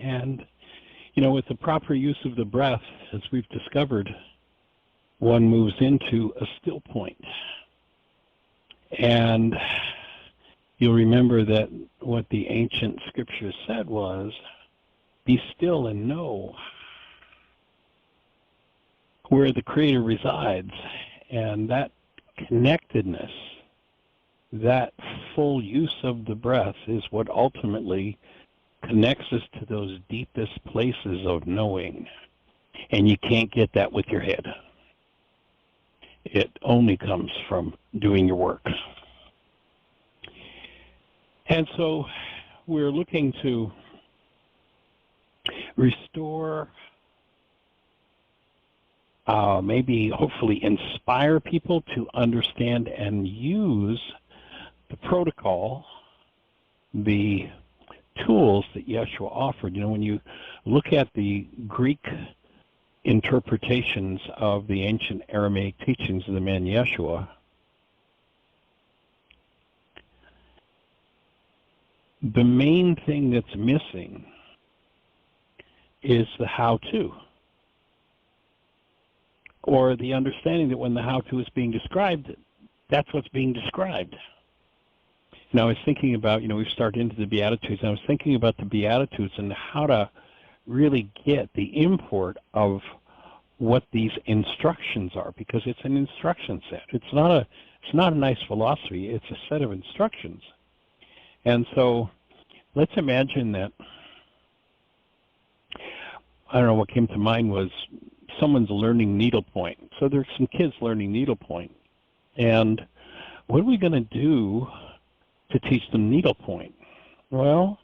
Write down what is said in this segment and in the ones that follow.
And, with the proper use of the breath, as we've discovered, one moves into a still point. And you'll remember that what the ancient scriptures said was, be still and know where the Creator resides. And that connectedness, that full use of the breath is what ultimately connects us to those deepest places of knowing. And you can't get that with your head. It only comes from doing your work. And so we're looking to restore, maybe hopefully inspire people to understand and use the protocol, the tools that Yeshua offered. When you look at the Greek interpretations of the ancient Aramaic teachings of the man Yeshua, the main thing that's missing is the how-to, or the understanding that when the how-to is being described, that's what's being described. Now, I was thinking about, we've started into the Beatitudes, and I was thinking about the Beatitudes and how to really get the import of what these instructions are, because it's an instruction set. It's not a nice philosophy. It's a set of instructions. And so let's imagine that, I don't know, what came to mind was someone's learning needlepoint. So there's some kids learning needlepoint. And what are we going to do to teach them needlepoint? Well,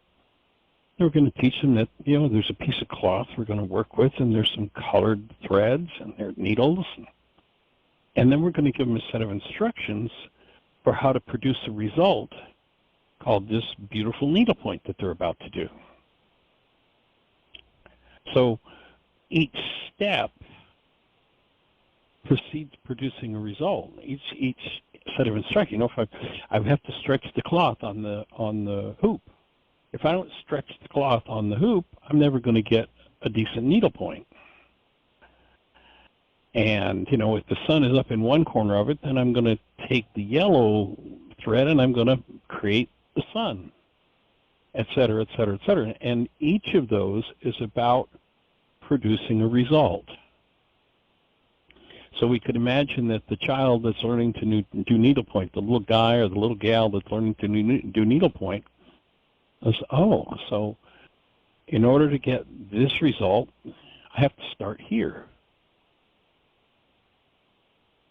we're going to teach them that, there's a piece of cloth we're going to work with, and there's some colored threads, and there are needles. And then we're going to give them a set of instructions for how to produce a result called this beautiful needlepoint that they're about to do. So each step precedes producing a result. Each set of instructions. If I have to stretch the cloth on the hoop. If I don't stretch the cloth on the hoop, I'm never going to get a decent needlepoint. And, if the sun is up in one corner of it, then I'm going to take the yellow thread and I'm going to create the sun, et cetera, et cetera, et cetera. And each of those is about producing a result. So we could imagine that the child that's learning to do needlepoint, the little guy or the little gal that's learning to do needlepoint, is, so in order to get this result, I have to start here.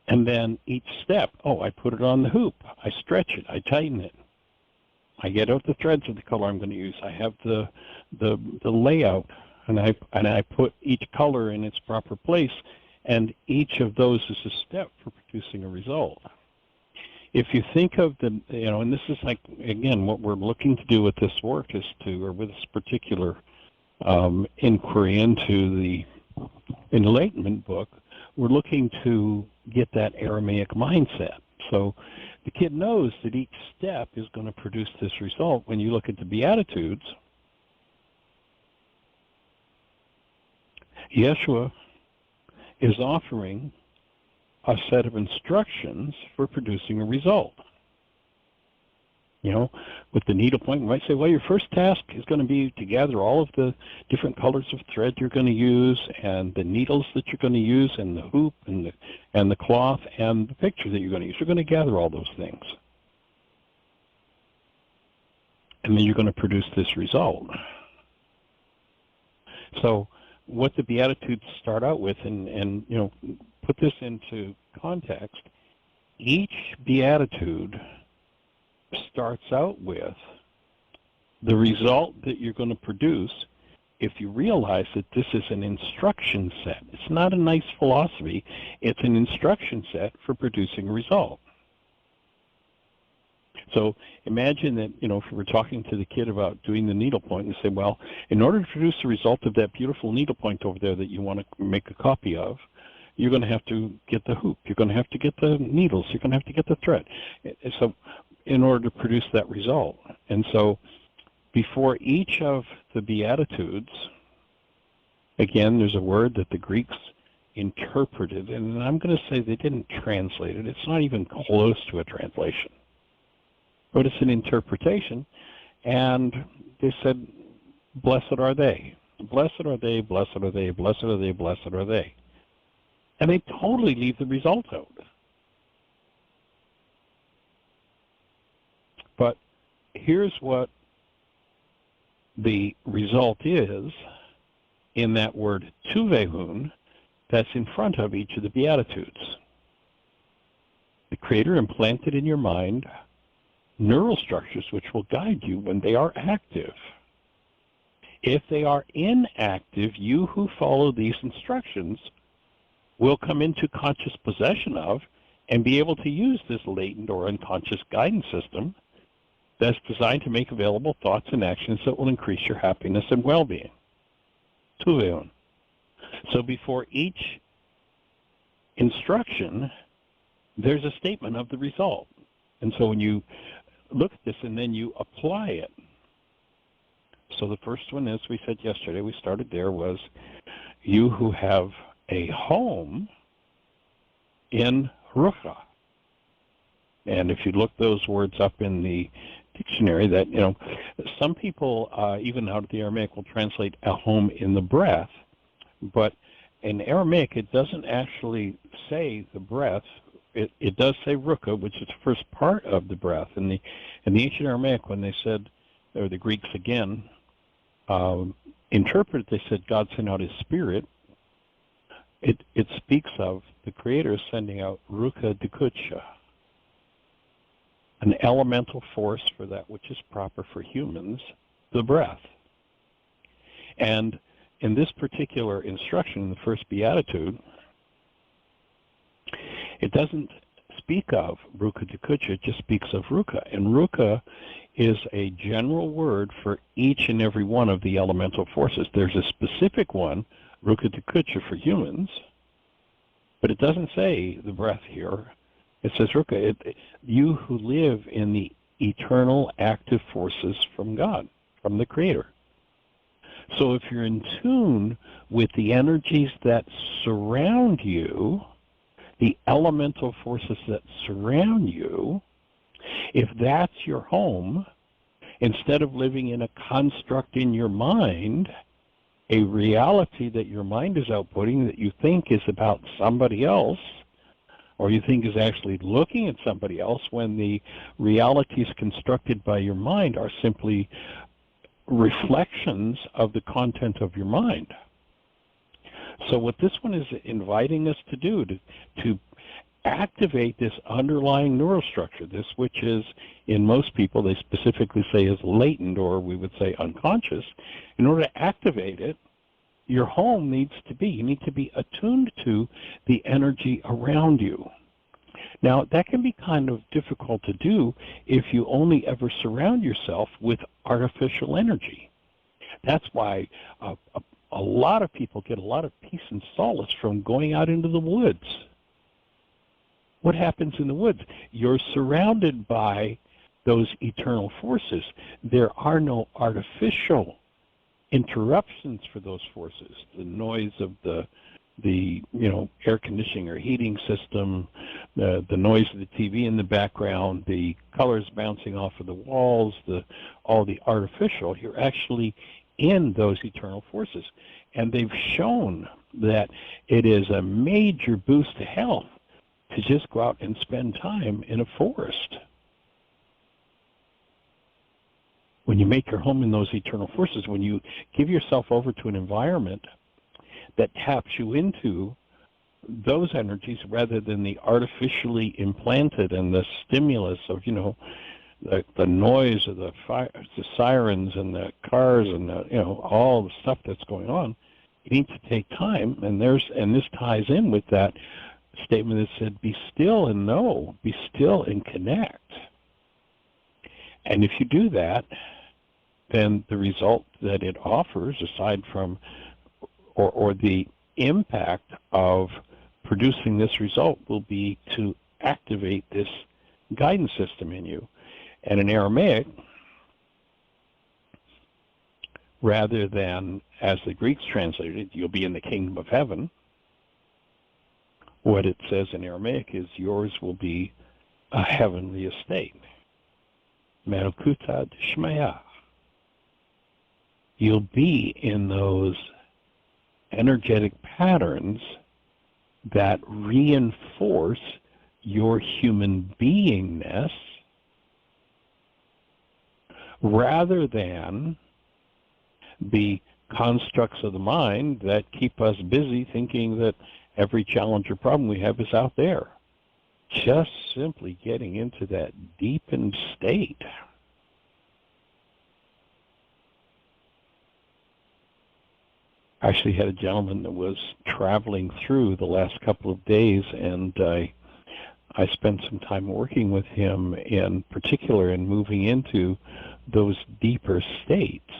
And then each step, I put it on the hoop. I stretch it. I tighten it. I get out the threads of the color I'm going to use. I have the layout, and I put each color in its proper place. And each of those is a step for producing a result. If you think of and this is like, again, what we're looking to do with this work is or with this particular inquiry into the Enlightenment book, we're looking to get that Aramaic mindset. So the kid knows that each step is going to produce this result. When you look at the Beatitudes, Yeshua is offering a set of instructions for producing a result. With the needlepoint, we might say, well, your first task is going to be to gather all of the different colors of thread you're going to use, and the needles that you're going to use, and the hoop, and the cloth, and the picture that you're going to use. You're going to gather all those things. And then you're going to produce this result. So what the Beatitudes start out with, and put this into context, each Beatitude starts out with the result that you're going to produce if you realize that this is an instruction set. It's not a nice philosophy. It's an instruction set for producing a result. So imagine that, if we were talking to the kid about doing the needlepoint and say, well, in order to produce the result of that beautiful needlepoint over there that you want to make a copy of, you're going to have to get the hoop. You're going to have to get the needles. You're going to have to get the thread. So in order to produce that result. And so before each of the Beatitudes, again, there's a word that the Greeks interpreted, and I'm going to say they didn't translate it. It's not even close to a translation, but it's an interpretation. And they said, blessed are they. Blessed are they, blessed are they, blessed are they, blessed are they. And they totally leave the result out. But here's what the result is in that word tuvehun that's in front of each of the Beatitudes. The Creator implanted in your mind neural structures which will guide you when they are active. If they are inactive, you who follow these instructions will come into conscious possession of and be able to use this latent or unconscious guidance system that's designed to make available thoughts and actions that will increase your happiness and well-being. Tuvehun. So before each instruction, there's a statement of the result. And so when you look at this and then you apply it. So the first one, as we said yesterday, we started there, was you who have a home in Rucha. And if you look those words up in the dictionary, that, you know, some people, even out of the Aramaic, will translate a home in the breath. But in Aramaic, it doesn't actually say the breath. It does say Rucha, which is the first part of the breath. In the ancient Aramaic, when they said, or the Greeks again, interpreted, they said God sent out His Spirit. It speaks of the Creator sending out Rucha Dekucha, an elemental force for that which is proper for humans, the breath. And in this particular instruction, in the first Beatitude, it doesn't speak of Rucha Dekucha, it just speaks of Rucha. And Rucha is a general word for each and every one of the elemental forces. There's a specific one, Rucha Dekucha, for humans, but it doesn't say the breath here. It says Rucha, you who live in the eternal active forces from God, from the Creator. So if you're in tune with the energies that surround you, the elemental forces that surround you, if that's your home, instead of living in a construct in your mind, a reality that your mind is outputting that you think is about somebody else, or you think is actually looking at somebody else, when the realities constructed by your mind are simply reflections of the content of your mind. So what this one is inviting us to do, to activate this underlying neural structure, this which is, in most people, they specifically say is latent, or we would say unconscious. In order to activate it, your home needs to be, you need to be attuned to the energy around you. Now, that can be kind of difficult to do if you only ever surround yourself with artificial energy. That's why a lot of people get a lot of peace and solace from going out into the woods. What happens in the woods? You're surrounded by those eternal forces. There are no artificial interruptions for those forces. The noise of the air conditioning or heating system, the noise of the TV in the background, the colors bouncing off of the walls, all the artificial. You're actually in those eternal forces. And they've shown that it is a major boost to health to just go out and spend time in a forest. When you make your home in those eternal forces, when you give yourself over to an environment that taps you into those energies rather than the artificially implanted and the stimulus of, the noise of the sirens and the cars and all the stuff that's going on, you need to take time. And this ties in with that statement that said, "Be still and know, be still and connect." And if you do that, then the result that it offers, aside from or the impact of producing this result, will be to activate this guidance system in you. And in Aramaic, rather than, as the Greeks translated it, you'll be in the kingdom of heaven. What it says in Aramaic is yours will be a heavenly estate. Melkuta Shmaya. You'll be in those energetic patterns that reinforce your human beingness rather than the constructs of the mind that keep us busy thinking that every challenge or problem we have is out there. Just simply getting into that deepened state. I actually had a gentleman that was traveling through the last couple of days, and I spent some time working with him in particular in moving into those deeper states.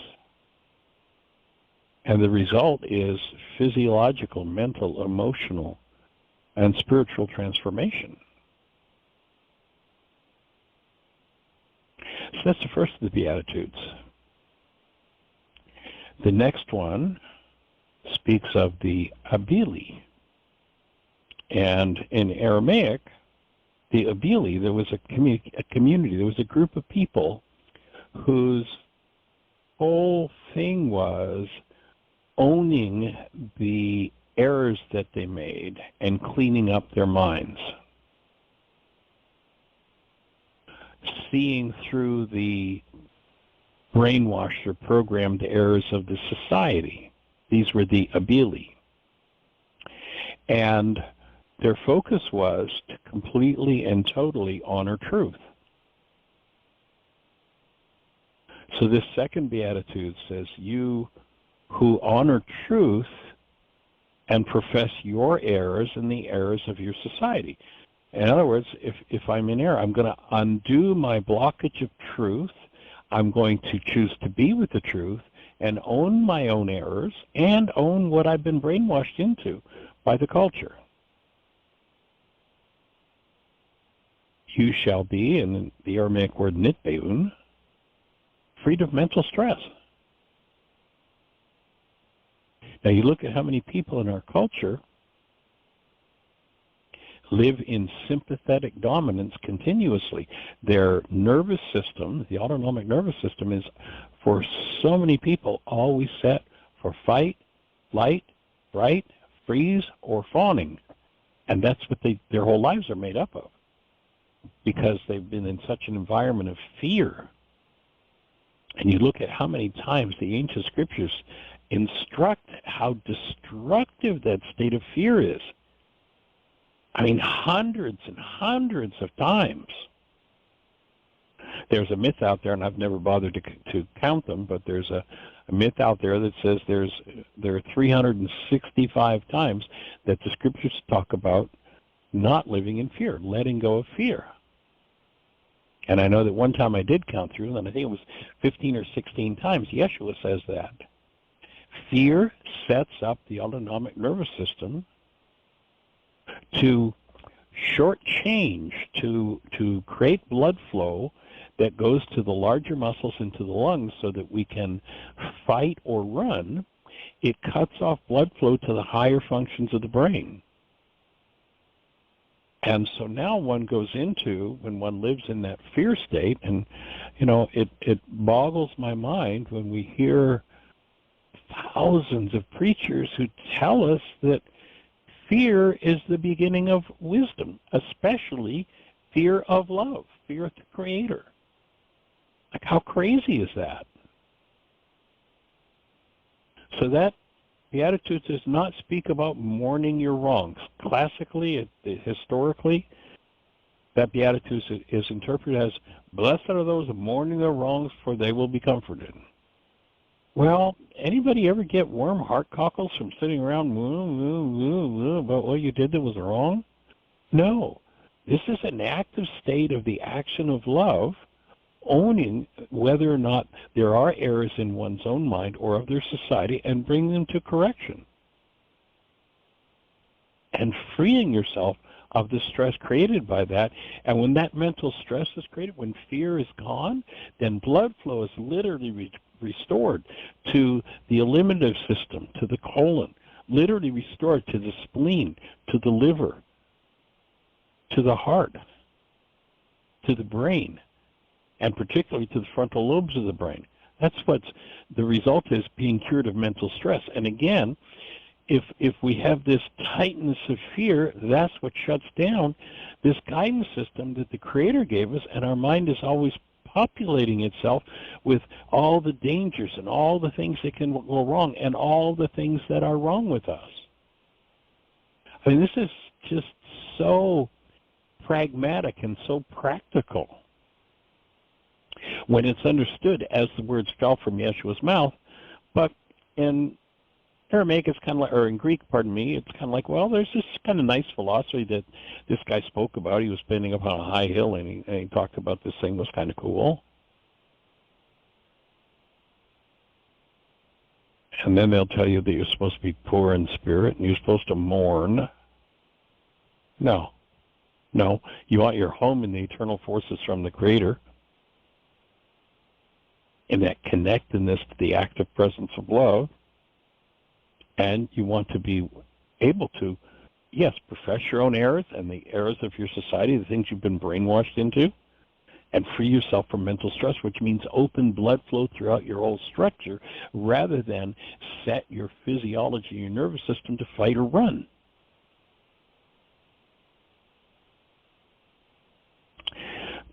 And the result is physiological, mental, emotional, and spiritual transformation. So that's the first of the Beatitudes. The next one speaks of the Abili. And in Aramaic, the Abili, there was a community, there was a group of people whose whole thing was owning the errors that they made and cleaning up their minds. Seeing through the brainwashed or programmed errors of the society. These were the Abili. And their focus was to completely and totally honor truth. So this second beatitude says, you who honor truth and profess your errors and the errors of your society. In other words, if I'm in error, I'm going to undo my blockage of truth. I'm going to choose to be with the truth and own my own errors and own what I've been brainwashed into by the culture. You shall be, in the Aramaic word nitbeun, freed of mental stress. Now you look at how many people in our culture live in sympathetic dominance continuously. Their nervous system, the autonomic nervous system, is, for so many people, always set for fight, flight, fright, freeze, or fawning. And that's what their whole lives are made up of, because they've been in such an environment of fear. And you look at how many times the ancient scriptures instruct how destructive that state of fear is. I mean, hundreds and hundreds of times. There's a myth out there, and I've never bothered to count them, but there's a myth out there that says there are 365 times that the scriptures talk about not living in fear, letting go of fear. And I know that one time I did count through, and I think it was 15 or 16 times Yeshua says that. Fear sets up the autonomic nervous system to shortchange, to create blood flow that goes to the larger muscles into the lungs so that we can fight or run. It cuts off blood flow to the higher functions of the brain. And so now one goes into, when one lives in that fear state, and, you know, it boggles my mind when we hear thousands of preachers who tell us that fear is the beginning of wisdom, especially fear of love, fear of the Creator. Like, how crazy is that? So that Beatitude does not speak about mourning your wrongs. Classically, historically, that Beatitude is interpreted as, blessed are those mourning their wrongs, for they will be comforted. Well, anybody ever get warm heart cockles from sitting around about what you did that was wrong? No. This is an active state of the action of love, owning whether or not there are errors in one's own mind or of their society, and bring them to correction. And freeing yourself of the stress created by that. And when that mental stress is created, when fear is gone, then blood flow is literally restored, to the eliminative system, to the colon, literally restored to the spleen, to the liver, to the heart, to the brain, and particularly to the frontal lobes of the brain. That's what the result is, being cured of mental stress. And again, if we have this tightness of fear, that's what shuts down this guidance system that the Creator gave us, and our mind is always populating itself with all the dangers and all the things that can go wrong and all the things that are wrong with us. I mean, this is just so pragmatic and so practical when it's understood as the words fell from Yeshua's mouth. But in Aramaic, it's kind of like, or in Greek, pardon me, it's kind of like, well, there's this kind of nice philosophy that this guy spoke about. He was standing up on a high hill, and he talked about this thing was kind of cool. And then they'll tell you that you're supposed to be poor in spirit, and you're supposed to mourn. No. No. You want your home in the eternal forces from the Creator, in that connectedness to the active presence of love. And you want to be able to, yes, profess your own errors and the errors of your society, the things you've been brainwashed into, and free yourself from mental stress, which means open blood flow throughout your whole structure rather than set your physiology, your nervous system to fight or run.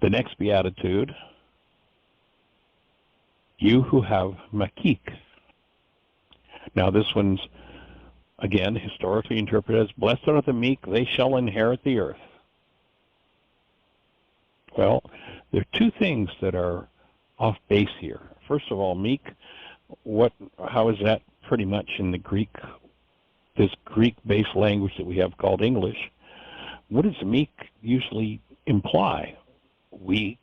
The next beatitude, you who have makik. Now this one's, again, historically interpreted as, blessed are the meek, they shall inherit the earth. Well, there are two things that are off base here. First of all, meek, how is that pretty much in the Greek, this Greek-based language that we have called English? What does meek usually imply? Weak,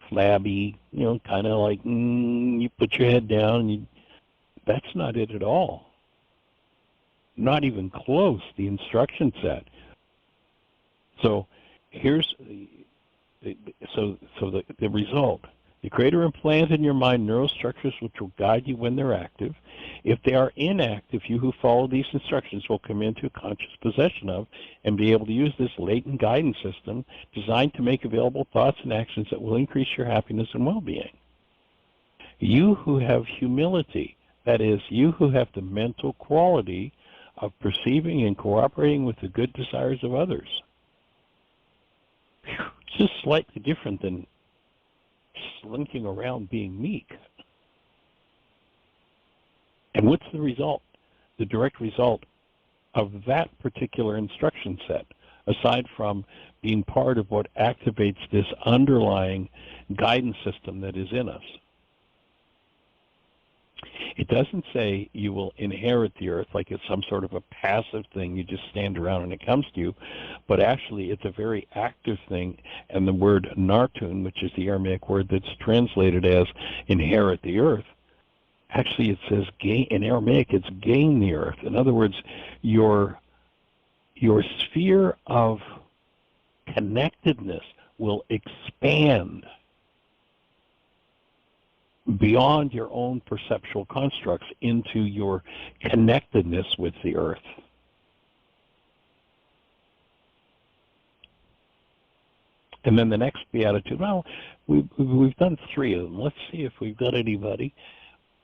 flabby, kind of like, you put your head down, and that's not it at all. Not even close, the instruction set. So here's the result. The Creator implants in your mind neurostructures which will guide you when they're active. If they are inactive, you who follow these instructions will come into conscious possession of and be able to use this latent guidance system designed to make available thoughts and actions that will increase your happiness and well-being. You who have humility, that is, you who have the mental quality of perceiving and cooperating with the good desires of others. It's just slightly different than slinking around being meek. And what's the result? The direct result of that particular instruction set, aside from being part of what activates this underlying guidance system that is in us. It doesn't say you will inherit the earth like it's some sort of a passive thing, you just stand around and it comes to you, but actually it's a very active thing, and the word nartun, which is the Aramaic word that's translated as inherit the earth, actually it says gain, in Aramaic it's gain the earth. In other words, your sphere of connectedness will expand beyond your own perceptual constructs into your connectedness with the earth. And then the next beatitude, well, we've done 3 of them. Let's see if we've got anybody.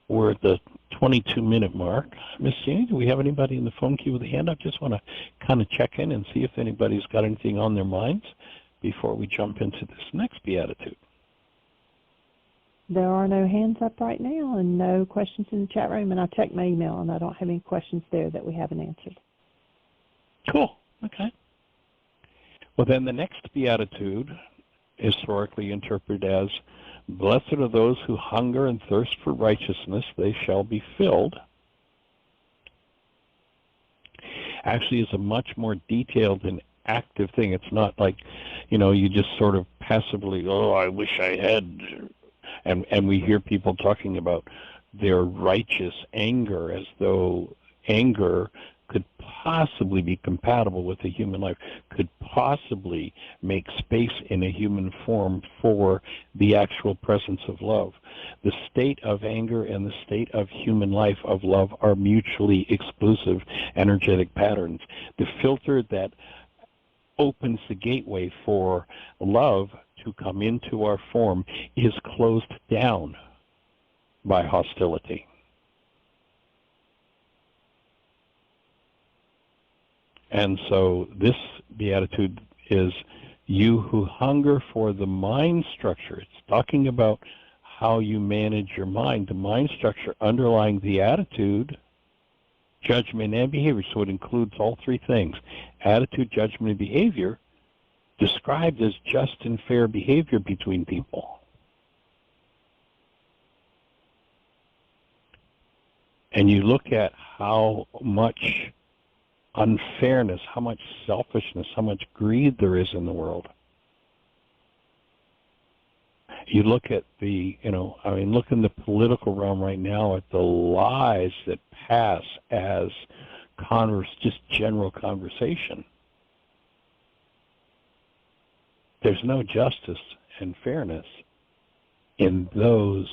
We're at the 22-minute mark. Miss Jeannie, do we have anybody in the phone queue with a hand? I just want to kind of check in and see if anybody's got anything on their minds before we jump into this next beatitude. There are no hands up right now and no questions in the chat room, and I checked my email and I don't have any questions there that we haven't answered. Cool. Okay. Well, then the next beatitude, historically interpreted as, blessed are those who hunger and thirst for righteousness, they shall be filled. Actually, is a much more detailed and active thing. It's not like, you just sort of passively, oh, I wish I had. And we hear people talking about their righteous anger as though anger could possibly be compatible with a human life, could possibly make space in a human form for the actual presence of love. The state of anger and the state of human life of love are mutually exclusive energetic patterns. The filter that opens the gateway for love to come into our form is closed down by hostility. And so this beatitude is, you who hunger for the mind structure. It's talking about how you manage your mind, the mind structure underlying the attitude, judgment, and behavior. So it includes all three things: attitude, judgment, and behavior, described as just and fair behavior between people. And you look at how much unfairness, how much selfishness, how much greed there is in the world. You look at look in the political realm right now at the lies that pass as just general conversation. There's no justice and fairness in those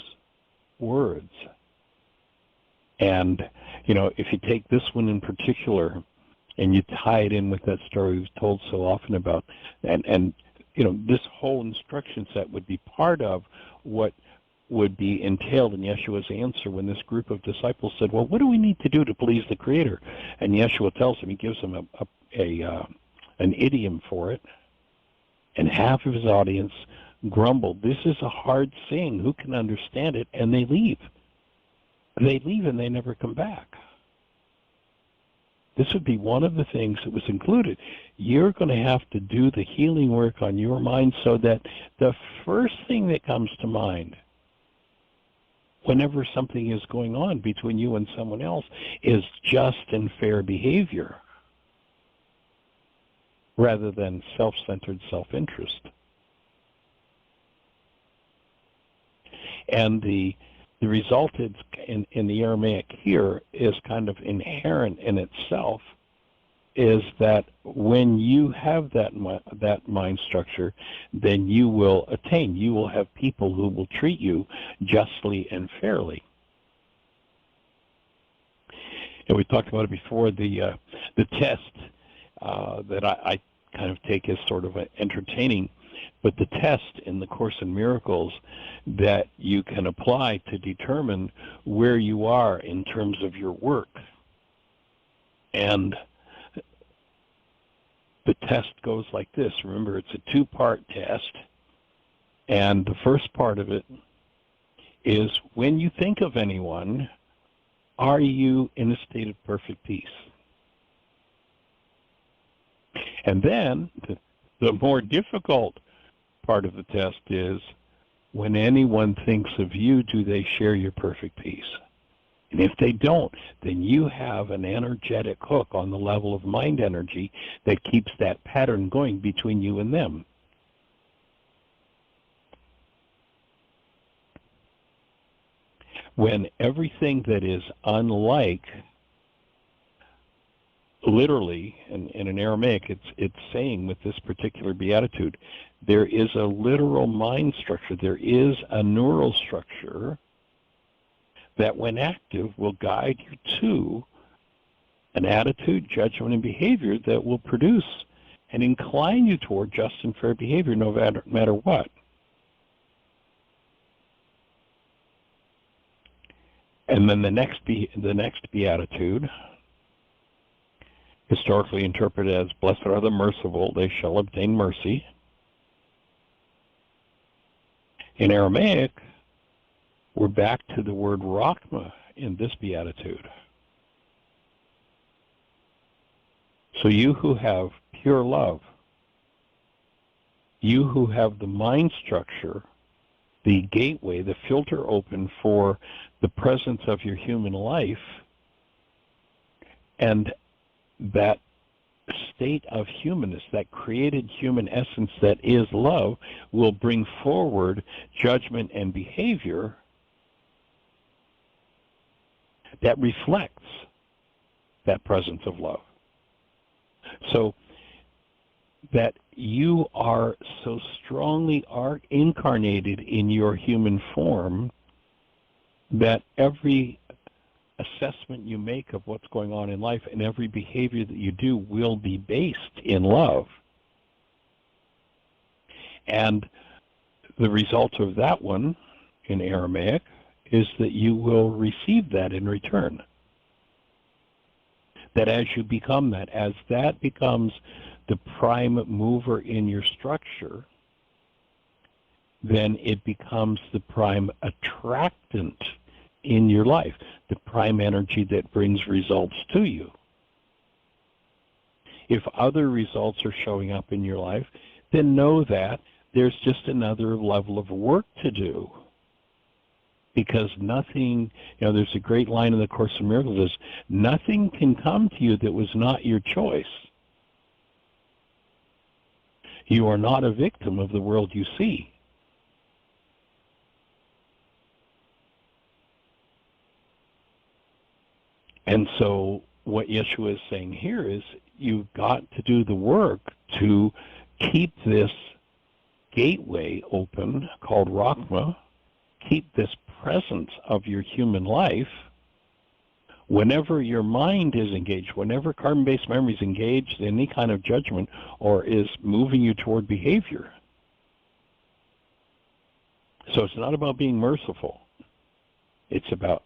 words. And, if you take this one in particular and you tie it in with that story we've told so often about, and this whole instruction set would be part of what would be entailed in Yeshua's answer when this group of disciples said, well, what do we need to do to please the Creator? And Yeshua tells them, he gives them an idiom for it, and half of his audience grumbled, this is a hard saying, who can understand it? And they leave. They leave and they never come back. This would be one of the things that was included. You're going to have to do the healing work on your mind so that the first thing that comes to mind whenever something is going on between you and someone else is just and fair behavior rather than self-centered self-interest. And the result in the Aramaic here is kind of inherent in itself, is that when you have that mind structure, then you will attain. You will have people who will treat you justly and fairly. And we talked about it before, the test that I kind of take as sort of entertaining, but the test in the Course in Miracles that you can apply to determine where you are in terms of your work. And the test goes like this. Remember, it's a two-part test. And the first part of it is, when you think of anyone, are you in a state of perfect peace? And then the more difficult part of the test is, when anyone thinks of you, do they share your perfect peace? And if they don't, then you have an energetic hook on the level of mind energy that keeps that pattern going between you and them. When everything that is unlike, literally, in an Aramaic, it's saying with this particular beatitude, there is a literal mind structure, there is a neural structure that when active will guide you to an attitude, judgment, and behavior that will produce and incline you toward just and fair behavior no matter what. And then the next beatitude, historically interpreted as, blessed are the merciful, they shall obtain mercy. In Aramaic, we're back to the word Rachma in this beatitude. So you who have pure love, you who have the mind structure, the gateway, the filter open for the presence of your human life, and that state of humanness, that created human essence that is love, will bring forward judgment and behavior that reflects that presence of love. So that you are so strongly incarnated in your human form that every assessment you make of what's going on in life and every behavior that you do will be based in love. And the result of that one in Aramaic is that you will receive that in return. That as you become that, as that becomes the prime mover in your structure, then it becomes the prime attractant in your life, the prime energy that brings results to you. If other results are showing up in your life, then know that there's just another level of work to do. Because nothing, there's a great line in the Course in Miracles that says, nothing can come to you that was not your choice. You are not a victim of the world you see. And so what Yeshua is saying here is you've got to do the work to keep this gateway open called Rachma, keep this presence of your human life. Whenever your mind is engaged, whenever carbon-based memory is engaged in any kind of judgment or is moving you toward behavior. So it's not about being merciful. It's about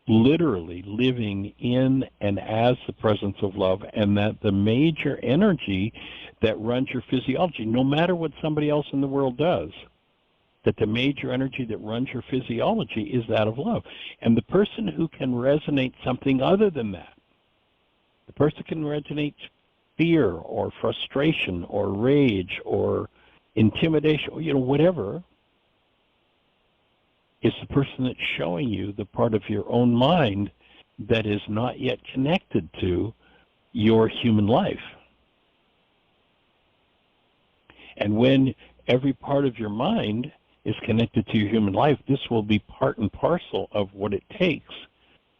literally living in and as the presence of love, and that the major energy that runs your physiology, no matter what somebody else in the world does, that the major energy that runs your physiology is that of love. And the person who can resonate something other than that, the person can resonate fear or frustration or rage or intimidation, or, whatever, is the person that's showing you the part of your own mind that is not yet connected to your human life. And when every part of your mind is connected to your human life, this will be part and parcel of what it takes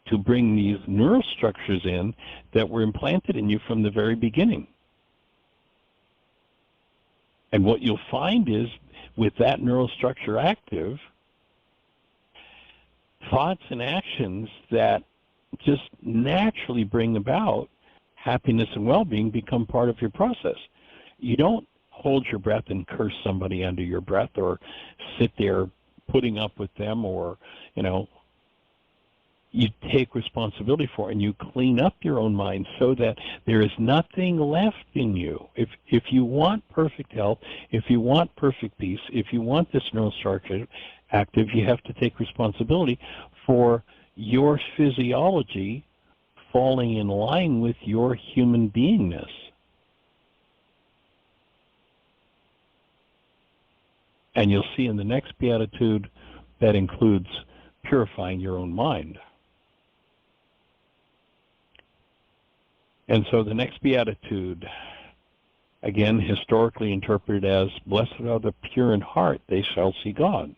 to bring these neural structures in that were implanted in you from the very beginning. And what you'll find is, with that neural structure active, thoughts and actions that just naturally bring about happiness and well-being become part of your process. You don't hold your breath and curse somebody under your breath, or sit there putting up with them, or, you take responsibility for it and you clean up your own mind so that there is nothing left in you. If you want perfect health, if you want perfect peace, if you want this neural structure active, you have to take responsibility for your physiology falling in line with your human beingness. And you'll see in the next beatitude that includes purifying your own mind. And so the next beatitude, again, historically interpreted as, blessed are the pure in heart, they shall see God.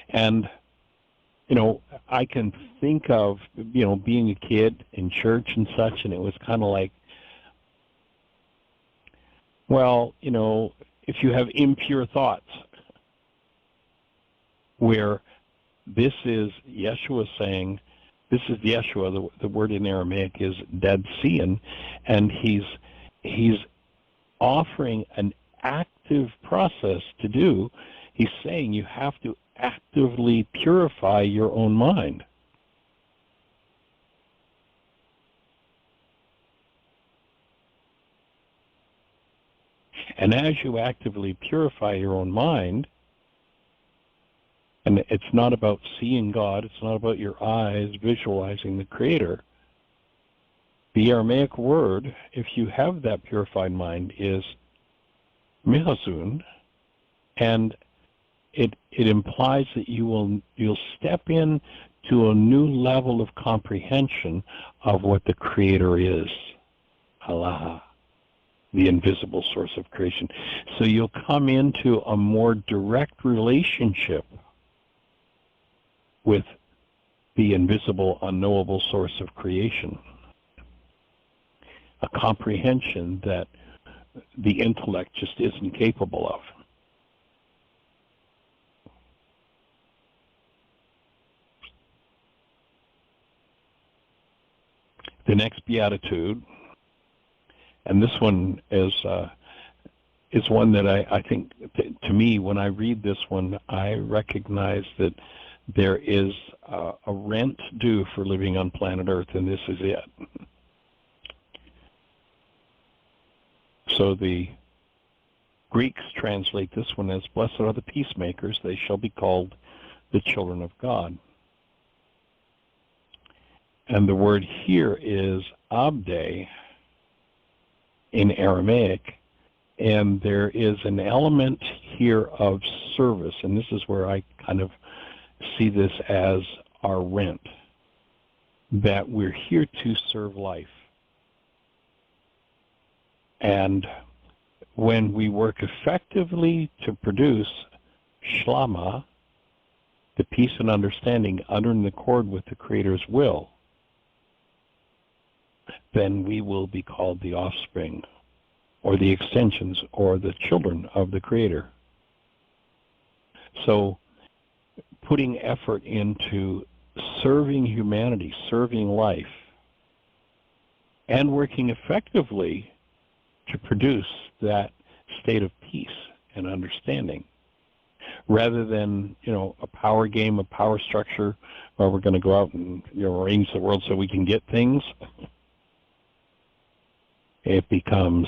And, I can think of, being a kid in church and such, and it was kind of like, well, if you have impure thoughts, where this is Yeshua saying, this is Yeshua, the word in Aramaic is Dadsian, and he's offering an active process to do. He's saying you have to actively purify your own mind. And as you actively purify your own mind, and it's not about seeing God, it's not about your eyes visualizing the Creator. The Aramaic word, if you have that purified mind, is mihazun, and it implies that you'll step in to a new level of comprehension of what the Creator is, Allah, the invisible source of creation. So you'll come into a more direct relationship with the invisible, unknowable source of creation. a comprehension that the intellect just isn't capable of. The next beatitude, and this one is one that I think, to me, when I read this one, I recognize that there is a rent due for living on planet Earth, and this is it. So the Greeks translate this one as, "Blessed are the peacemakers, they shall be called the children of God." And the word here is abde in Aramaic, and there is an element here of service, and this is where I kind of see this as our rent, that we're here to serve life. And when we work effectively to produce shlama, the peace and understanding under and accord with the Creator's will, then we will be called the offspring, or the extensions, or the children of the Creator. So putting effort into serving humanity, serving life, and working effectively to produce that state of peace and understanding, rather than, a power game, a power structure, where we're going to go out and arrange the world so we can get things. It becomes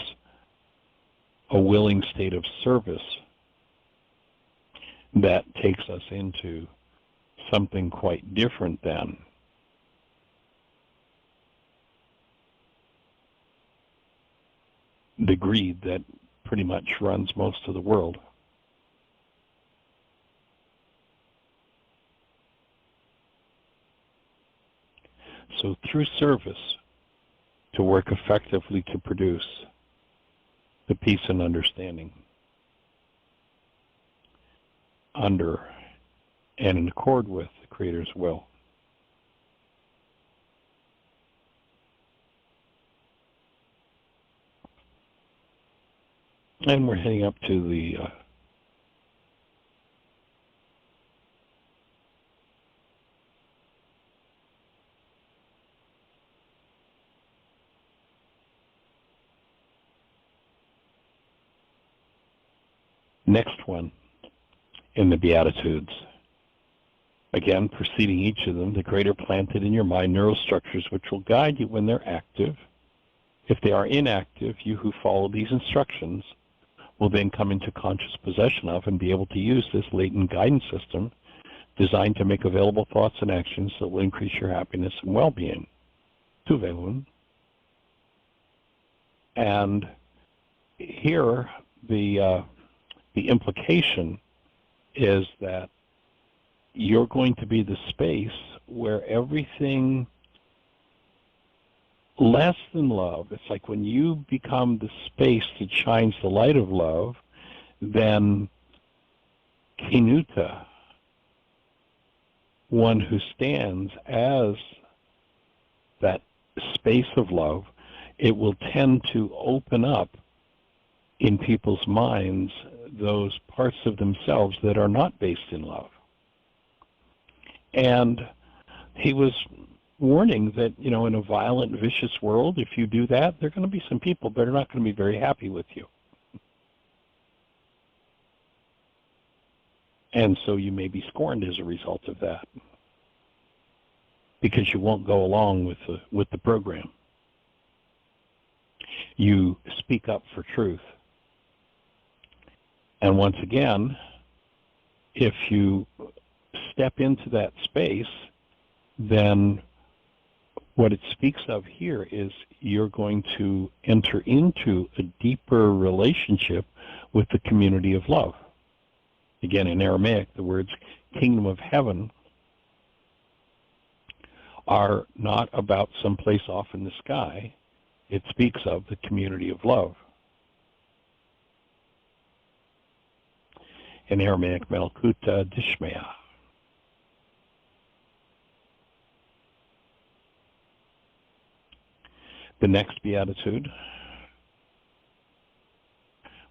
a willing state of service that takes us into something quite different than the greed that pretty much runs most of the world. So through service, to work effectively to produce the peace and understanding under and in accord with the Creator's will. And we're heading up to the next one in the Beatitudes. Again, preceding each of them, the Creator planted in your mind neural structures which will guide you when they're active. If they are inactive, you who follow these instructions will then come into conscious possession of and be able to use this latent guidance system designed to make available thoughts and actions that will increase your happiness and well-being. Tuvelun. And here, the implication is that you're going to be the space where everything less than love, it's like when you become the space that shines the light of love, then Kinuta, one who stands as that space of love, it will tend to open up in people's minds those parts of themselves that are not based in love. And he was warning that, in a violent, vicious world, if you do that, there are going to be some people that are not going to be very happy with you. And so you may be scorned as a result of that, because you won't go along with the program. You speak up for truth. And once again, if you step into that space, then what it speaks of here is you're going to enter into a deeper relationship with the community of love. Again, in Aramaic, the words kingdom of heaven are not about some place off in the sky. It speaks of the community of love. In Aramaic, Melkuta Dishmea. The next beatitude,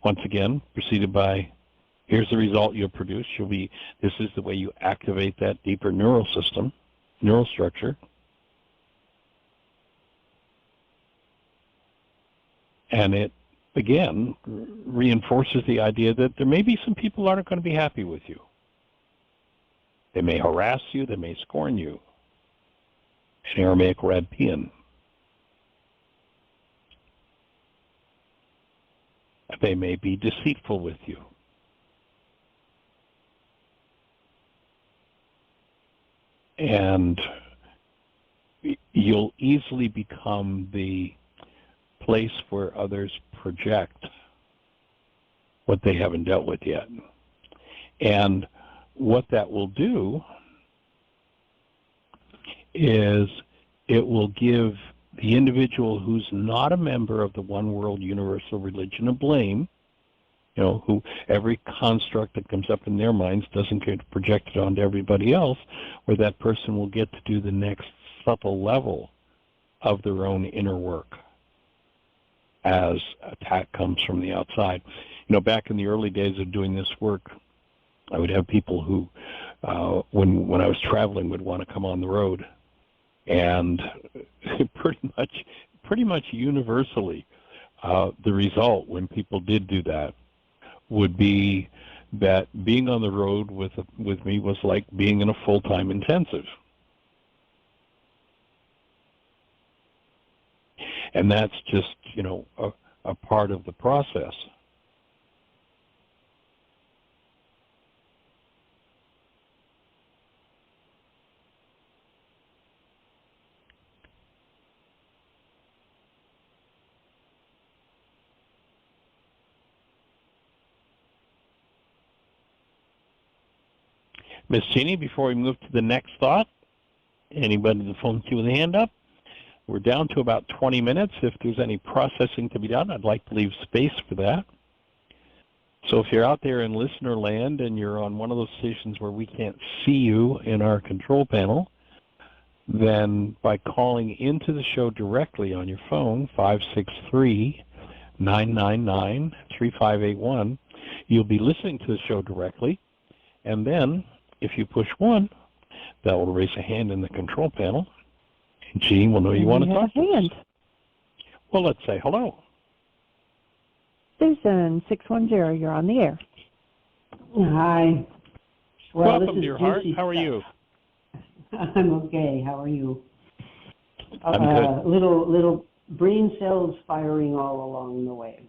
once again, preceded by, here's the result you'll produce. This is the way you activate that deeper neural system, neural structure. And it, again, reinforces the idea that there may be some people who aren't going to be happy with you. They may harass you, they may scorn you. In Aramaic, radpian. They may be deceitful with you. And you'll easily become the place where others project what they haven't dealt with yet. And what that will do is it will give the individual who's not a member of the one world universal religion of blame, who every construct that comes up in their minds doesn't get projected onto everybody else, where that person will get to do the next subtle level of their own inner work as attack comes from the outside. Back in the early days of doing this work, I would have people who, when I was traveling, would want to come on the road. And pretty much universally, the result when people did do that would be that being on the road with me was like being in a full-time intensive. And that's just, a part of the process. Miss Jeannie, before we move to the next thought, anybody in the phone queue with a hand up? We're down to about 20 minutes. If there's any processing to be done, I'd like to leave space for that. So if you're out there in listener land and you're on one of those stations where we can't see you in our control panel, then by calling into the show directly on your phone, 563-999-3581, you'll be listening to the show directly. And then, if you push 1, that will raise a hand in the control panel. And Jean will know you want to talk to us. Well, let's say hello. Susan, 610, you're on the air. Hi. Well, welcome, dear heart. How are you? I'm okay. How are you? I'm good. Little brain cells firing all along the way.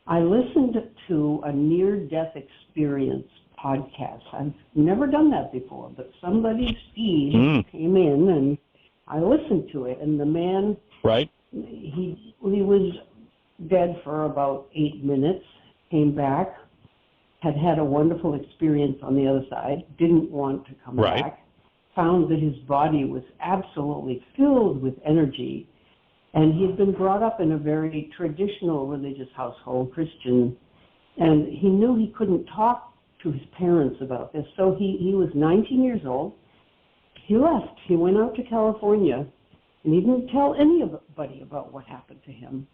I listened to a near-death experience podcast. I've never done that before, but somebody's feed came in, and I listened to it. And the man, right? He was dead for about 8 minutes. Came back, had a wonderful experience on the other side. Didn't want to come back. Found that his body was absolutely filled with energy. And he had been brought up in a very traditional religious household, Christian, and he knew he couldn't talk to his parents about this. So he was 19 years old. He left. He went out to California, and he didn't tell anybody about what happened to him.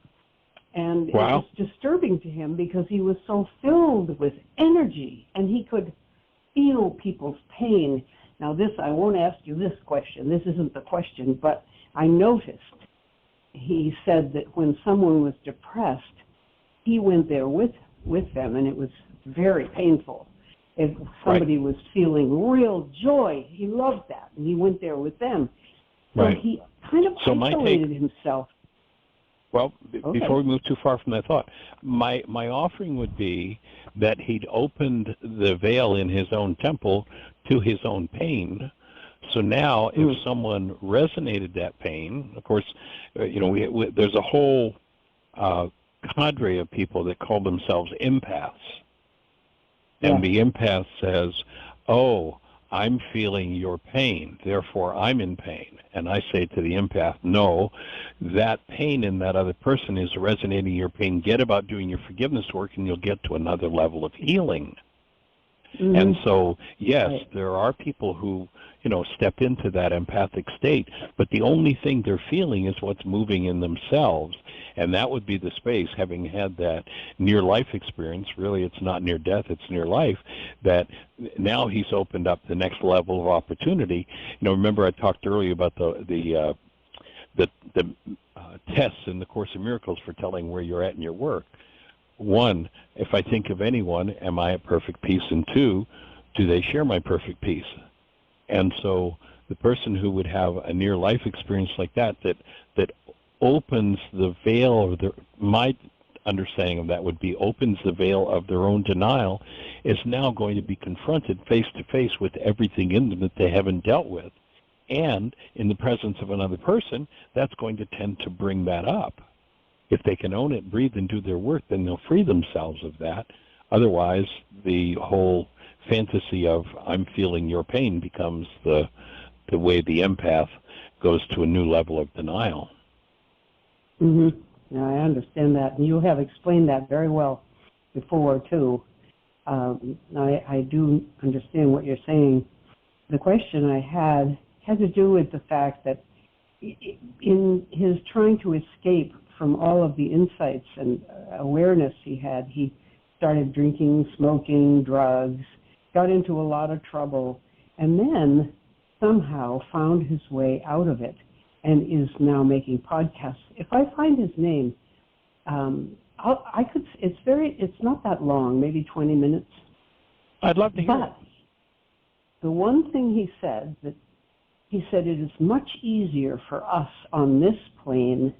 And it was disturbing to him because he was so filled with energy, and he could feel people's pain. Now this, I won't ask you this question. This isn't the question, but I noticed he said that when someone was depressed, he went there with them, and it was very painful. If somebody was feeling real joy, he loved that, and he went there with them. So he kind of isolated himself. Well, before we move too far from that thought, my offering would be that he'd opened the veil in his own temple to his own pain. So now, if someone resonated that pain, of course, there's a whole cadre of people that call themselves empaths. And the empath says, oh, I'm feeling your pain, therefore I'm in pain. And I say to the empath, no, that pain in that other person is resonating your pain. Get about doing your forgiveness work, and you'll get to another level of healing. And so, yes, there are people who, step into that empathic state, but the only thing they're feeling is what's moving in themselves, and that would be the space, having had that near-life experience. Really, it's not near-death, it's near-life, that now he's opened up the next level of opportunity. Remember I talked earlier about the tests in the Course in Miracles for telling where you're at in your work. One, if I think of anyone, am I at perfect peace? And two, do they share my perfect peace? And so the person who would have a near-life experience like that opens the veil, my understanding of that would be opens the veil of their own denial, is now going to be confronted face-to-face with everything in them that they haven't dealt with. And in the presence of another person, that's going to tend to bring that up. If they can own it, breathe, and do their work, then they'll free themselves of that. Otherwise, the whole fantasy of I'm feeling your pain becomes the way the empath goes to a new level of denial. Mm-hmm. Now, I understand that, and you have explained that very well before, too. I do understand what you're saying. The question I had to do with the fact that in his trying to escape from all of the insights and awareness he had, he started drinking, smoking, drugs, got into a lot of trouble, and then somehow found his way out of it and is now making podcasts. If I find his name, it's not that long, maybe 20 minutes. I'd love to hear it. But the one thing he said it is much easier for us on this plane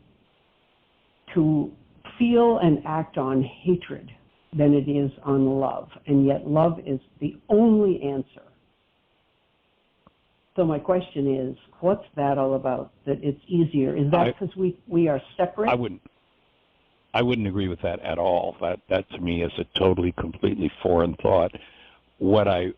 to feel and act on hatred than it is on love, and yet love is the only answer. So my question is, what's that all about, that it's easier? Is that because we are separate? I wouldn't agree with that at all. That to me is a totally, completely foreign thought. Right.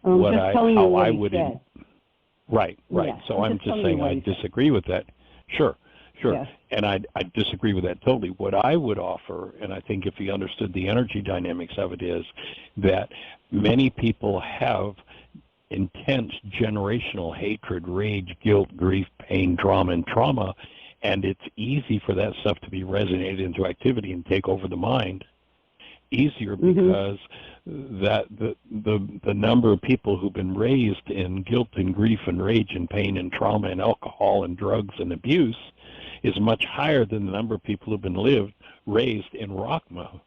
Yeah, so I'm just saying I disagree with that. Sure. Yes. And I disagree with that totally. What I would offer, and I think if he understood the energy dynamics of it, is that many people have intense generational hatred, rage, guilt, grief, pain, drama, and trauma, and it's easy for that stuff to be resonated into activity and take over the mind. Easier because that the number of people who've been raised in guilt and grief and rage and pain and trauma and alcohol and drugs and abuse is much higher than the number of people who've been raised in Rahma.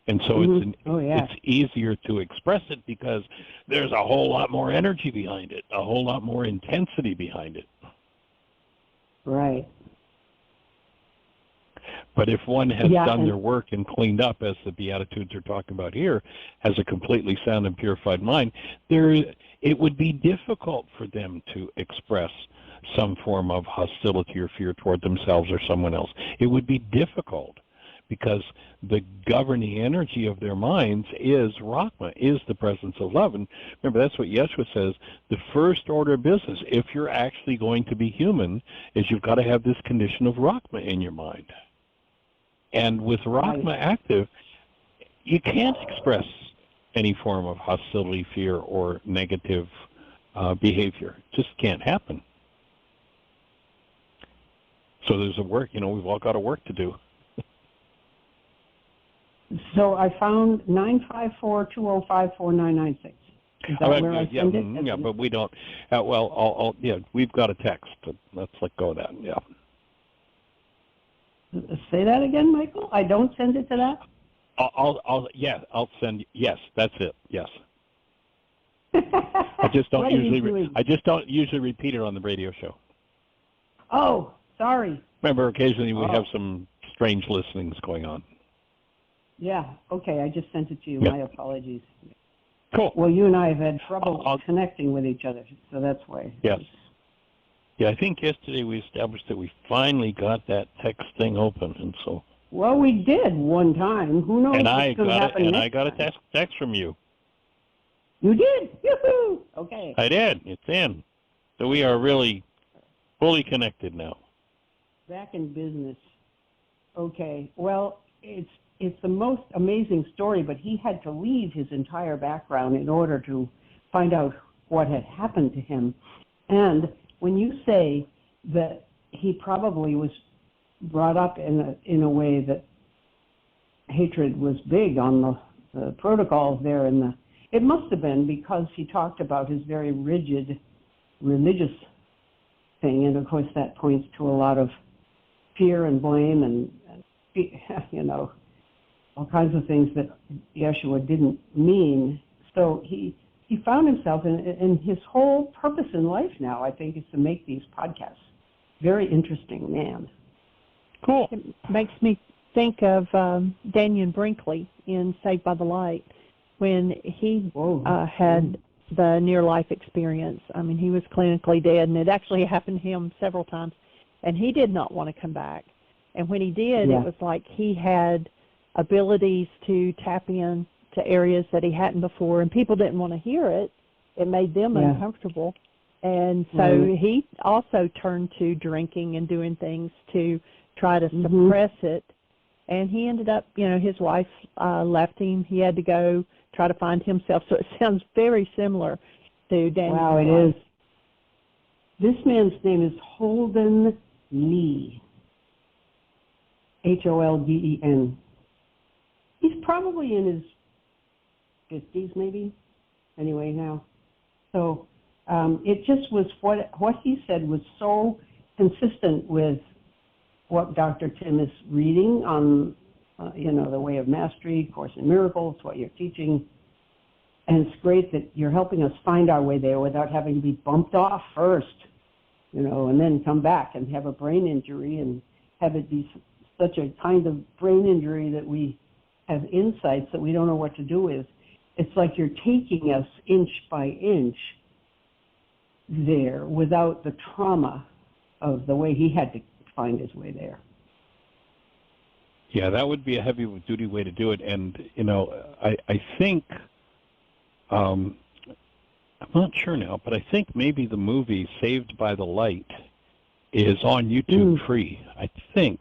And so it's easier to express it because there's a whole lot more energy behind it, a whole lot more intensity behind it. Right. But if one has done their work and cleaned up, as the Beatitudes are talking about here, has a completely sound and purified mind, it would be difficult for them to express some form of hostility or fear toward themselves or someone else. It would be difficult because the governing energy of their minds is Rahma, is the presence of love. And remember, that's what YHWH says, the first order of business, if you're actually going to be human, is you've got to have this condition of Rahma in your mind. And with Rahma active, you can't express any form of hostility, fear, or negative behavior. It just can't happen. So there's we've all got a work to do. So I found 954-205-4996. Is that where I send it? Yeah, but we don't. We've got a text. Let's let go of that. Yeah. Say that again, Michael. I don't send it to that. I'll send. Yes, that's it. Yes. I just don't usually repeat it on the radio show. Oh, sorry. Remember, occasionally we have some strange listenings going on. Yeah. Okay. I just sent it to you. Yeah. My apologies. Cool. Well, you and I have had trouble connecting with each other, so that's why. Yes. Yeah, I think yesterday we established that we finally got that text thing open, and so. Well, we did one time. Who knows what's going to happen next time? I got a text from you. You did? Yoo-hoo! Okay. I did. It's in. So we are really fully connected now. Back in business. Okay. Well, it's the most amazing story, but he had to leave his entire background in order to find out what had happened to him. And when you say that he probably was brought up in a way that hatred was big on the protocols there, it must have been because he talked about his very rigid religious thing, and of course that points to a lot of fear and blame and all kinds of things that Yeshua didn't mean. So he found himself, and his whole purpose in life now, I think, is to make these podcasts. Very interesting man. Cool. It makes me think of Dannion Brinkley in Saved by the Light when he had the near-life experience. I mean, he was clinically dead, and it actually happened to him several times, and he did not want to come back. And when he did, it was like he had abilities to tap in to areas that he hadn't before, and people didn't want to hear it. It made them uncomfortable. And so he also turned to drinking and doing things to try to suppress it. And he ended up, his wife left him. He had to go try to find himself. So it sounds very similar to Dannion. Wow, it is. This man's name is Holden Lee. Holden. He's probably in his 50s, maybe. Anyway, now. So it just was what he said was so consistent with what Dr. Tim is reading on, the Way of Mastery, Course in Miracles, what you're teaching. And it's great that you're helping us find our way there without having to be bumped off first, and then come back and have a brain injury and have it be such a kind of brain injury that we have insights that we don't know what to do with. It's like you're taking us inch by inch there without the trauma of the way he had to find his way there. Yeah, that would be a heavy-duty way to do it. And, I think, I'm not sure now, but I think maybe the movie Saved by the Light is on YouTube free, I think.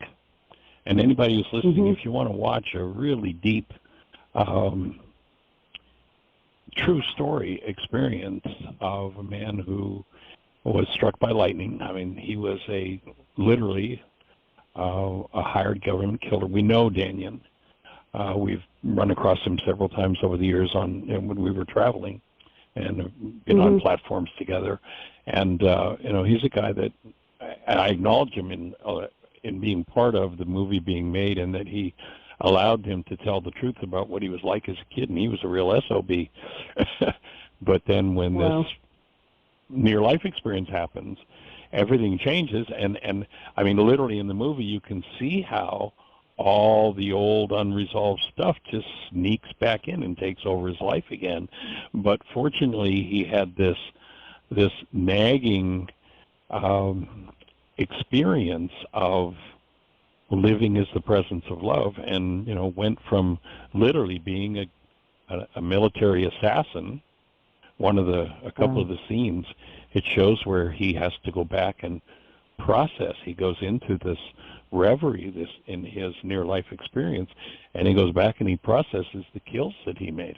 And anybody who's listening, if you want to watch a really deep, true story experience of a man who was struck by lightning. I mean, he was literally a hired government killer. We know Dannion. We've run across him several times over the years when we were traveling and been on platforms together. And, he's a guy that I acknowledge him in being part of the movie being made, and that he allowed him to tell the truth about what he was like as a kid, and he was a real SOB. But then when this near-life experience happens, everything changes, and I mean, literally in the movie, you can see how all the old unresolved stuff just sneaks back in and takes over his life again. But fortunately, he had this nagging experience of living as the presence of love, and went from literally being a military assassin. A couple of the scenes, it shows where he has to go back and process. He goes into this reverie, in his near-life experience, and he goes back and he processes the kills that he made.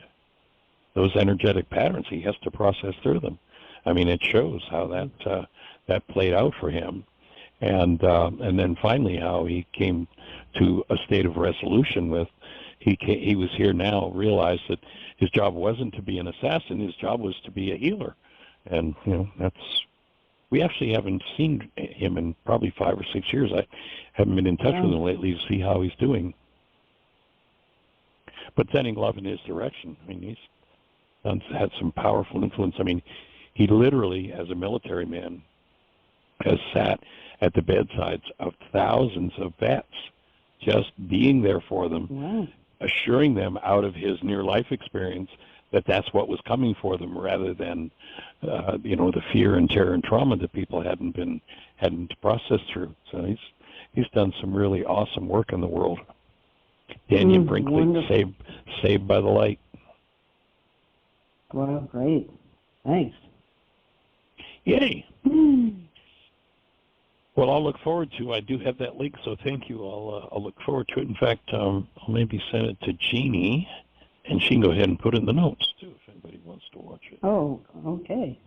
Those energetic patterns, he has to process through them. I mean, it shows how that played out for him. And then finally how he came to a state of resolution he was here now, realized that his job wasn't to be an assassin, his job was to be a healer. And, we actually haven't seen him in probably 5 or 6 years. I haven't been in touch with him lately to see how he's doing. But sending love in his direction. I mean, he's had some powerful influence. I mean, he literally, as a military man, has sat at the bedsides of thousands of vets, just being there for them, assuring them out of his near-life experience that that's what was coming for them, rather than, the fear and terror and trauma that people hadn't processed through. So he's done some really awesome work in the world. Dannion Brinkley, Saved by the Light. Wow, great. Thanks. Yay. Well, I'll look forward to. I do have that link, so thank you. I'll look forward to it. In fact, I'll maybe send it to Jeannie, and she can go ahead and put it in the notes too, if anybody wants to watch it. Oh, okay.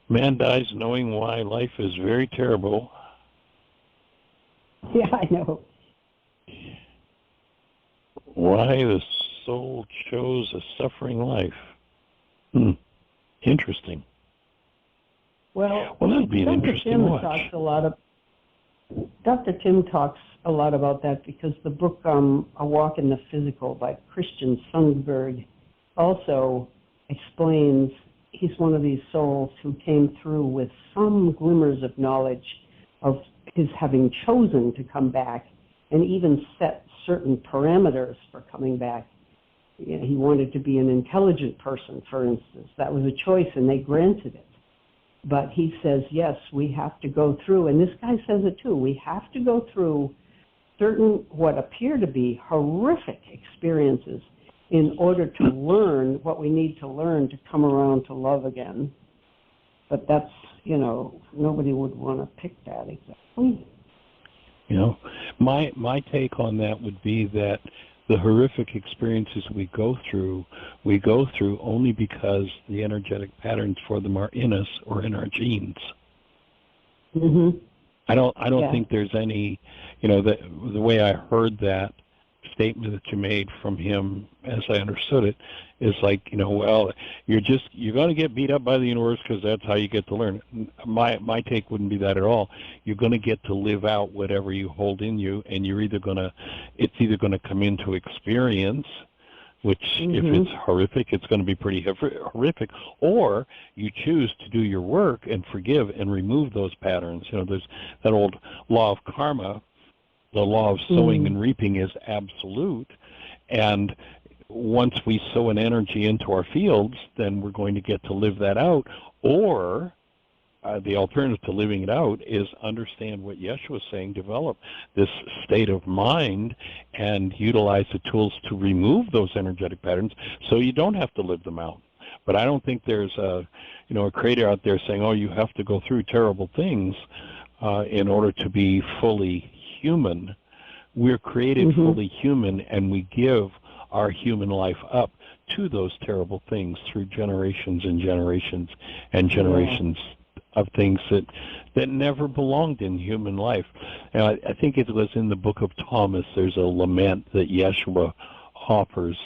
Man dies knowing why life is very terrible. Yeah, I know. Why the soul chose a suffering life. Interesting. Well, That'd be an Dr. interesting Tim watch. talks a lot of. Dr. Tim talks a lot about that because the book A Walk in the Physical by Christian Sundberg also explains he's one of these souls who came through with some glimmers of knowledge of his having chosen to come back and even set certain parameters for coming back. You know, he wanted to be an intelligent person, for instance. That was a choice, and they granted it. But he says, yes, we have to go through, and this guy says it too, we have to go through certain what appear to be horrific experiences in order to learn what we need to learn to come around to love again. But that's, you know, nobody would want to pick that exactly. You know, my take on that would be that the horrific experiences we go through only because the energetic patterns for them are in us or in our genes. Mm-hmm. I don't think there's any, you know, the way I heard that statement that you made from him, as I understood it, is like, you know, well, you're going to get beat up by the universe because that's how you get to learn. My take wouldn't be that at all. You're going to get to live out whatever you hold in you, and it's either going to come into experience, which if it's horrific, it's going to be pretty horrific, or you choose to do your work and forgive and remove those patterns. You know, there's that old law of karma. The law of sowing and reaping is absolute, and once we sow an energy into our fields, then we're going to get to live that out, or the alternative to living it out is understand what Yeshua is saying, develop this state of mind and utilize the tools to remove those energetic patterns so you don't have to live them out. But I don't think there's a creator out there saying, oh, you have to go through terrible things in order to be fully human. We're created fully human, and we give our human life up to those terrible things through generations and generations and generations of things that never belonged in human life. And I think it was in the book of Thomas, there's a lament that Yeshua offers,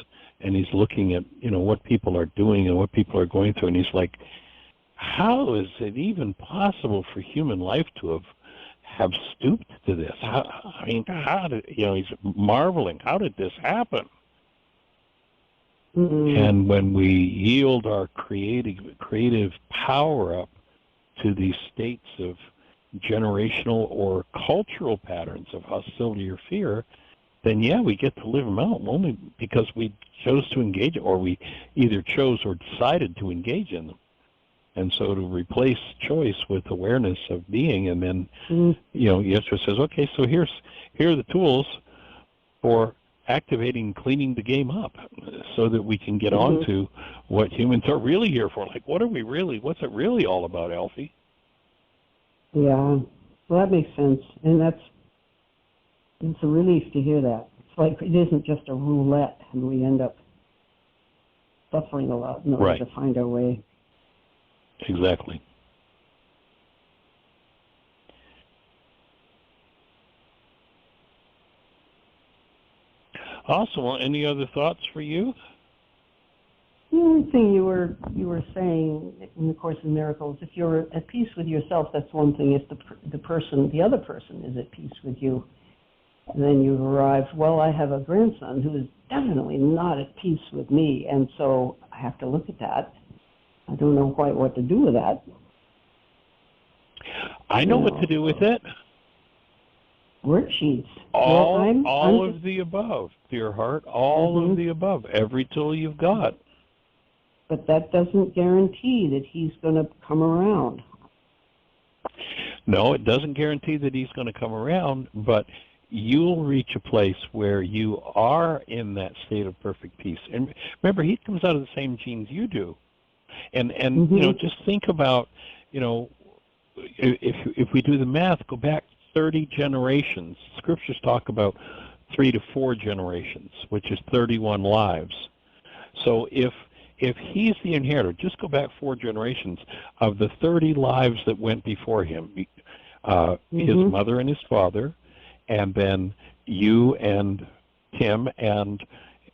and he's looking at, you know, what people are doing and what people are going through, and he's like, how is it even possible for human life to have stooped to this? How did, you know, he's marveling, how did this happen? And when we yield our creative power up to these states of generational or cultural patterns of hostility or fear, then we get to live them out only because we chose to engage, or we either chose or decided to engage in them. And so to replace choice with awareness of being, and then, you know, Yeshua says, okay, so here are the tools for activating, cleaning the game up so that we can get on to what humans are really here for. Like, what's it really all about, Alfie? Yeah, well, that makes sense. And it's a relief to hear that. It's like it isn't just a roulette and we end up suffering a lot in order to find our way. Exactly. Awesome. Well, any other thoughts for you? The only thing you were saying in the Course in Miracles, if you're at peace with yourself, that's one thing. If the other person is at peace with you, then you've arrived. Well, I have a grandson who is definitely not at peace with me, and so I have to look at that. I don't know quite what to do with that. I know what to do with it. Worksheets. All of the above, dear heart. All of the above. Every tool you've got. But that doesn't guarantee that he's going to come around. No, it doesn't guarantee that he's going to come around, but you'll reach a place where you are in that state of perfect peace. And remember, he comes out of the same genes you do. And you know, just think about, you know, if we do the math, go back 30 generations. Scriptures talk about 3 to 4 generations, which is 31 lives. So if if he's the inheritor, just go back 4 generations of the 30 lives that went before him, his mother and his father, and then you and Tim and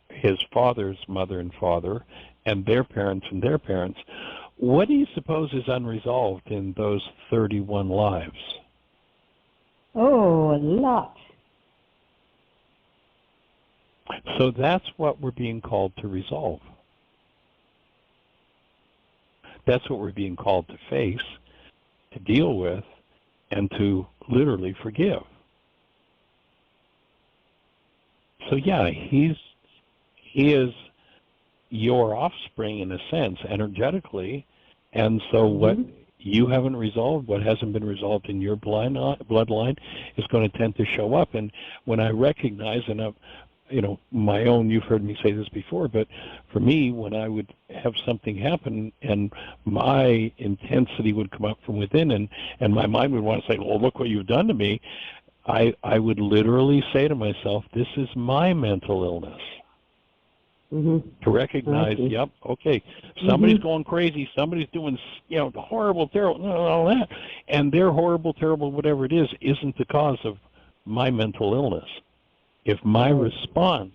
his father's mother and father, and their parents and their parents. What do you suppose is unresolved in those 31 lives? Oh, a lot. So that's what we're being called to resolve. That's what we're being called to face, to deal with, and to literally forgive. So yeah, he is your offspring in a sense, energetically, and so what you haven't resolved, what hasn't been resolved in your bloodline, is going to tend to show up. And when I recognize, and my own, you've heard me say this before, but for me, when I would have something happen and my intensity would come up from within, and my mind would want to say, well, look what you've done to me, I would literally say to myself, this is my mental illness. To recognize, yep, okay, somebody's going crazy, somebody's doing, horrible, terrible, all that, and their horrible, terrible, whatever it is, isn't the cause of my mental illness. If my response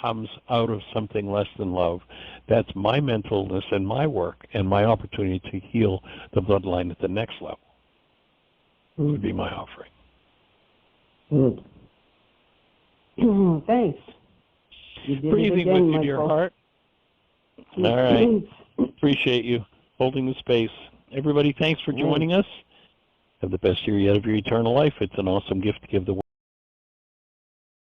comes out of something less than love, that's my mental illness and my work and my opportunity to heal the bloodline at the next level. Would be my offering. Thanks. You did Breathing it again, with you, dear heart. All right. Appreciate you holding the space. Everybody, thanks for joining us. Have the best year yet of your eternal life. It's an awesome gift to give the world.